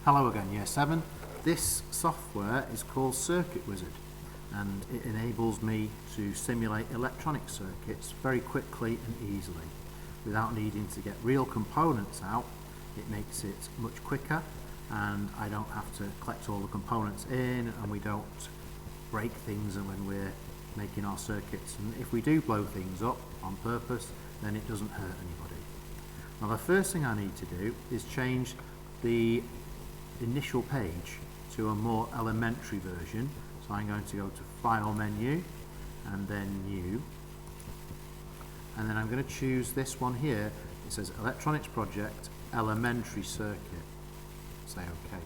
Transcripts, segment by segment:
Hello again, Year 7. This software is called Circuit Wizard and it enables me to simulate electronic circuits very quickly and easily. Without needing to get real components out, it makes it much quicker and I don't have to collect all the components in, and we don't break things when we're making our circuits. And if we do blow things up on purpose, then it doesn't hurt anybody. Now the first thing I need to do is change the initial page to a more elementary version. So I'm going to go to File menu and then New, and then I'm going to choose this one here. It says Electronics Project Elementary Circuit. Say OK.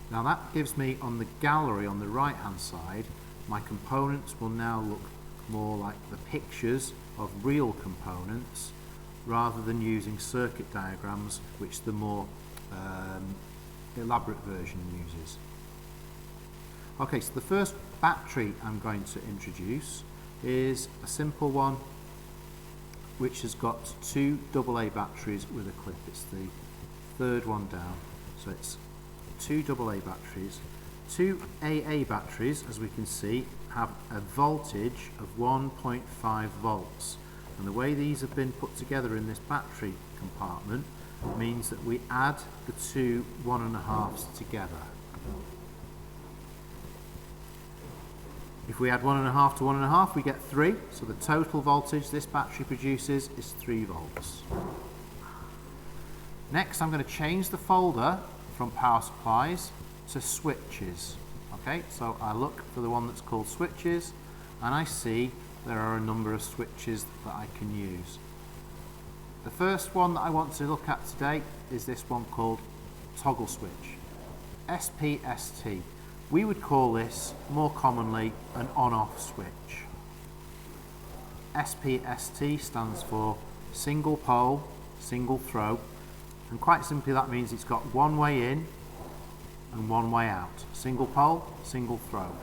Now that gives me, on the gallery on the right hand side, my components will now look more like the pictures of real components rather than using circuit diagrams, which the more elaborate version uses. Okay, so the first battery I'm going to introduce is a simple one which has got two AA batteries with a clip. It's the third one down, so it's two AA batteries. Two AA batteries, as we can see, have a voltage of 1.5 volts, and the way these have been put together in this battery compartment means that we add the two 1.5s together. If we add 1.5 to 1.5, we get 3, so the total voltage this battery produces is 3 volts. Next, I'm going to change the folder from power supplies to switches. Okay, so I look for the one that's called switches, and I see there are a number of switches that I can use. The first one that I want to look at today is this one called toggle switch, SPST. We would call this more commonly an on-off switch. SPST stands for single pole, single throw, and quite simply that means it's got one way in and one way out. Single pole, single throw.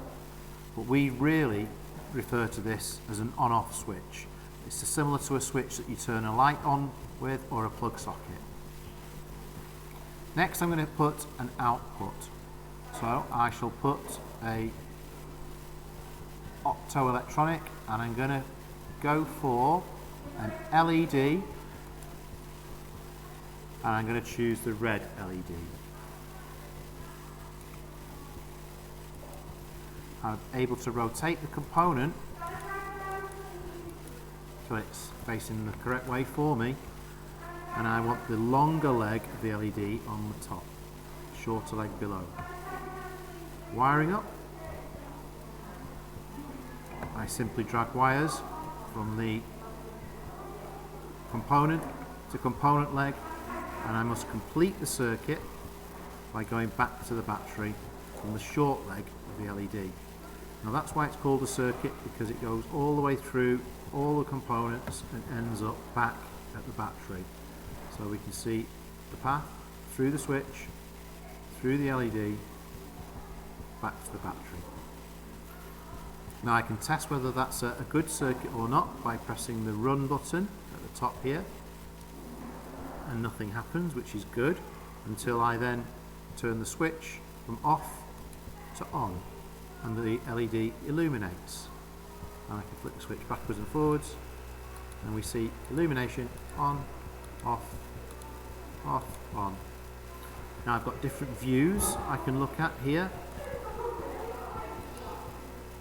But we really refer to this as an on-off switch. It's similar to a switch that you turn a light on with or a plug socket. Next I'm going to put an output. So I shall put a optoelectronic, and I'm going to go for an LED, and I'm going to choose the red LED. I'm able to rotate the component so it's facing the correct way for me, and I want the longer leg of the LED on the top, shorter leg below. Wiring up, I simply drag wires from the component to component leg, and I must complete the circuit by going back to the battery from the short leg of the LED. Now that's why it's called a circuit, because it goes all the way through all the components and ends up back at the battery. So we can see the path through the switch, through the LED, back to the battery. Now I can test whether that's a good circuit or not by pressing the run button at the top here, and nothing happens, which is good, until I then turn the switch from off to on and the LED illuminates. And I can flick the switch backwards and forwards and we see illumination on, off, off, on. Now I've got different views I can look at here.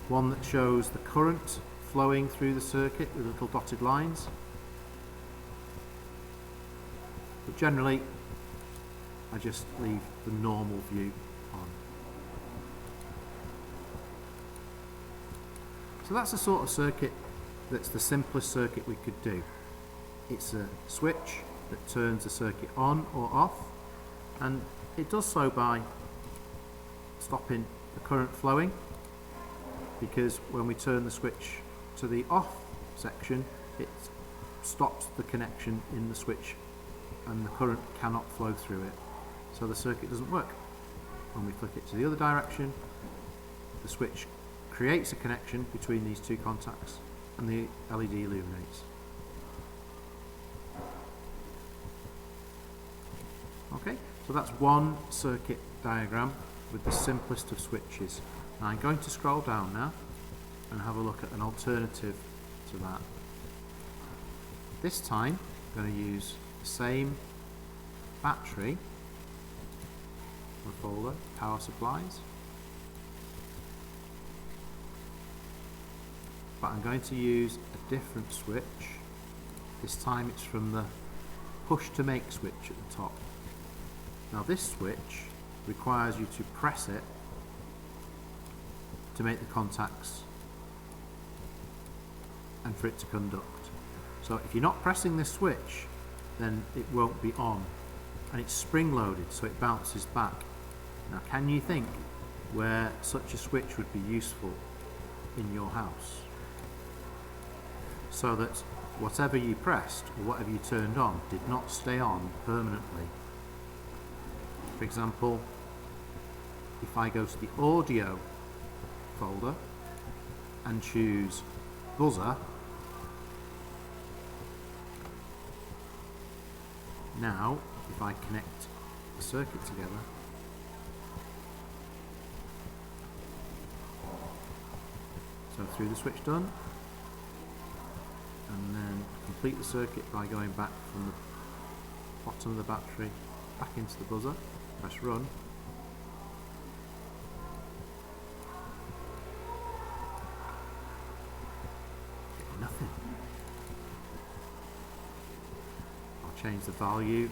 One that shows the current flowing through the circuit with little dotted lines. But generally, I just leave the normal view on. So that's the sort of circuit that's the simplest circuit we could do. It's a switch that turns the circuit on or off, and it does so by stopping the current flowing, because when we turn the switch to the off section, it stops the connection in the switch and the current cannot flow through it, so the circuit doesn't work. When we flick it to the other direction, the switch creates a connection between these two contacts and the LED illuminates. Okay, so that's one circuit diagram with the simplest of switches. Now I'm going to scroll down now and have a look at an alternative to that. This time I'm going to use the same battery, the folder, power supplies, but I'm going to use a different switch. This time it's from the push to make switch at the top. Now this switch requires you to press it to make the contacts and for it to conduct. So if you're not pressing this switch, then it won't be on, and it's spring loaded so it bounces back. Now can you think where such a switch would be useful in your house? So that whatever you pressed or whatever you turned on did not stay on permanently. For example, if I go to the audio folder and choose buzzer, now if I connect the circuit together, so through the switch done, and then complete the circuit by going back from the bottom of the battery back into the buzzer, press run, nothing. I'll change the value,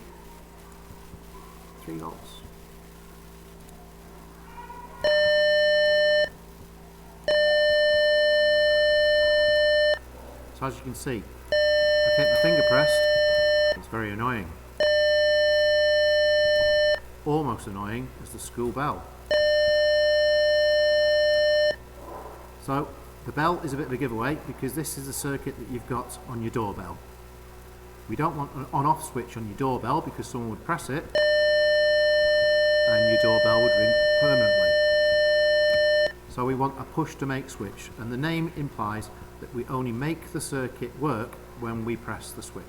3 volts. So as you can see, I keep my finger pressed, it's very annoying. Almost annoying as the school bell. So the bell is a bit of a giveaway because this is the circuit that you've got on your doorbell. We don't want an on-off switch on your doorbell because someone would press it and your doorbell would ring permanently. So we want a push to make switch, and the name implies that we only make the circuit work when we press the switch.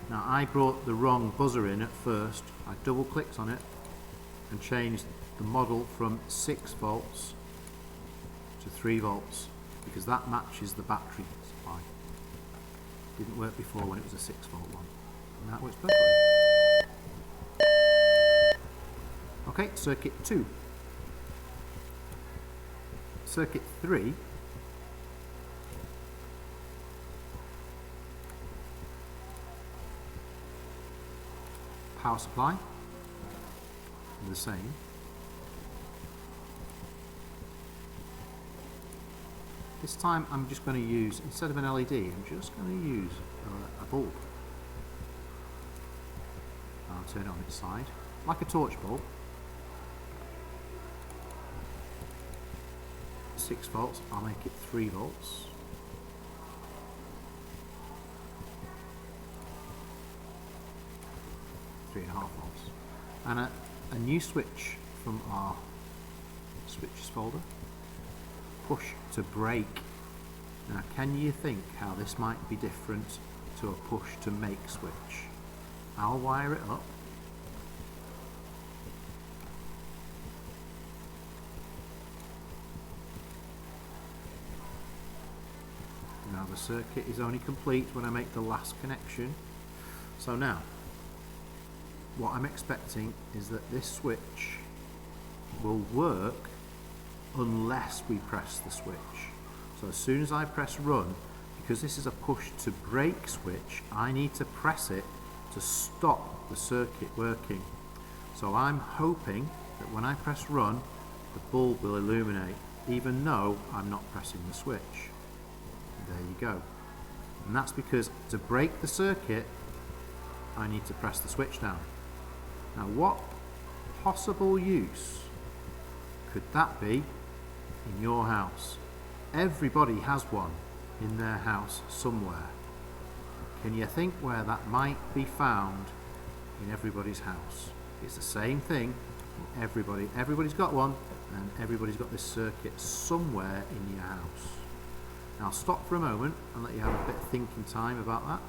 Now I brought the wrong buzzer in at first. I double clicked on it and changed the model from 6 volts to 3 volts because that matches the battery supply. Didn't work before when it was a 6 volt one, and that works perfectly. Okay, circuit 2. Circuit 3 power supply, the same. This time I'm just going to use, instead of an LED, I'm just going to use a bulb. I'll turn it on its side, like a torch bulb. 6 volts, I'll make it 3 volts. Three and a half volts. And a new switch from our switches folder. Push to break. Now can you think how this might be different to a push to make switch? I'll wire it up. Now the circuit is only complete when I make the last connection. So now, what I'm expecting is that this switch will work unless we press the switch. So as soon as I press run, because this is a push to break switch, I need to press it to stop the circuit working. So I'm hoping that when I press run, the bulb will illuminate, even though I'm not pressing the switch. There you go. And that's because to break the circuit, I need to press the switch down. Now what possible use could that be in your house? Everybody has one in their house somewhere. Can you think where that might be found in everybody's house? It's the same thing in everybody's got one, and everybody's got this circuit somewhere in your house. Now stop for a moment and let you have a bit of thinking time about that.